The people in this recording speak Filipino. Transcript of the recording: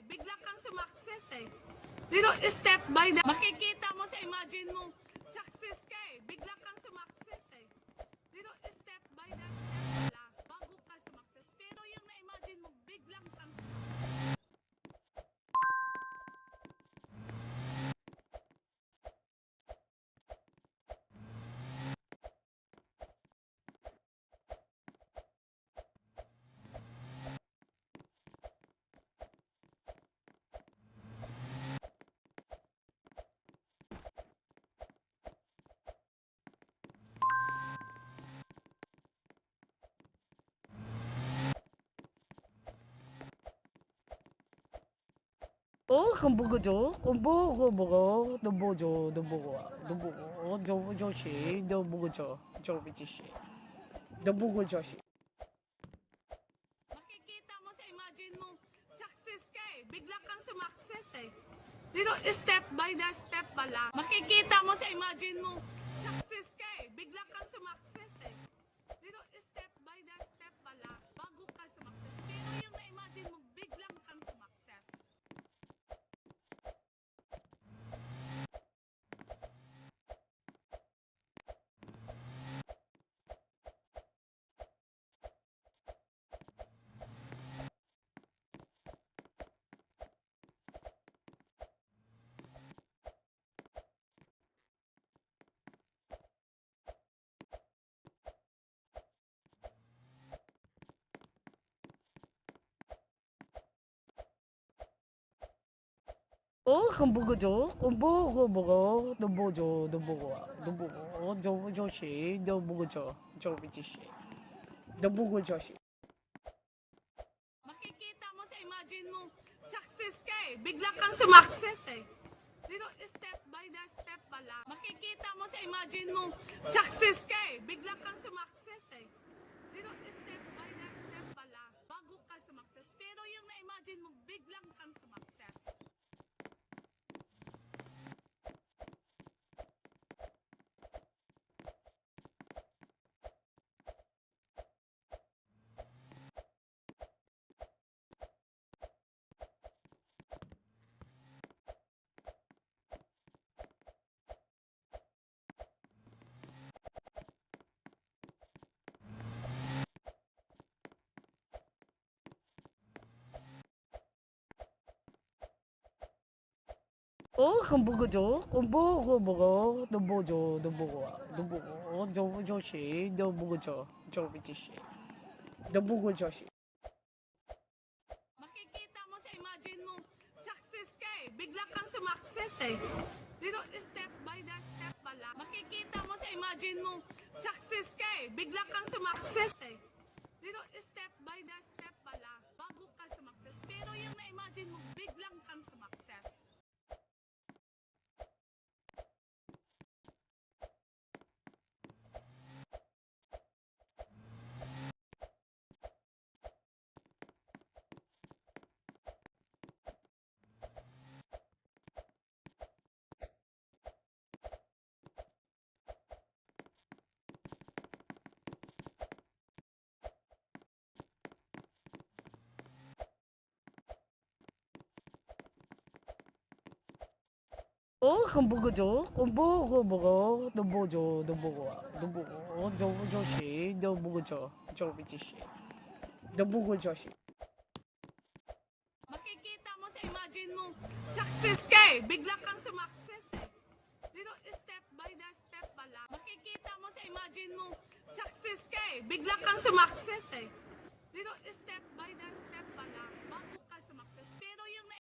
bigla kang sumakses eh. Pero step by the, makikita mo sa imagine mo, success ka eh, bigla kang sumakses eh. Pero step by the step pala, bago ka sumakses. Pero yung na-imagine mo, biglang kang sumakses. 한국어죠. 뭐가 너뭐죠 너뭐 저저씨 너뭐죠 저비지씨 너뭐죠 씨. Makikita mo sa imagine mo, success ka eh, bigla kang sumakses eh. Pero step by the step pala, makikita mo sa imagine mo, success ka eh, bigla kang sumakses eh. Pero step by the step pala, bago ka sumakses. Pero yung na-imagine mo, biglang kang sumakses. 한국어죠. 뭐가 너뭐죠 너뭐 저저씨 너뭐죠 저비지씨 너뭐죠 씨. Makikita mo sa imagine mo, success ka eh, bigla kang sumakses eh. Pero step by the step pala, makikita mo sa imagine mo, success ka eh, bigla kang sumakses eh. Pero step by the step pala, bago ka sumakses. Pero yung na-imagine mo, biglang kang sumakses. 한국어죠. 뭐가 너뭐죠 너뭐 저저씨 너뭐죠 저비지씨 너뭐죠 씨. Makikita mo sa imagine mo, success ka eh, bigla kang sumakses eh. Pero step by the step pala, makikita mo sa imagine mo, success ka eh, bigla kang sumakses eh. Pero step by the step pala, bago ka sumakses. Pero yung na-imagine mo, biglang kang sumakses. 한국어죠. 뭐가 너뭐죠 너뭐 저저씨 너뭐죠 저비지씨 너뭐죠 씨. Makikita mo sa imagine mo, success ka eh, bigla kang sumakses eh. Pero step by the step pala, makikita mo sa imagine mo, success ka eh, bigla kang sumakses eh. Pero step by the step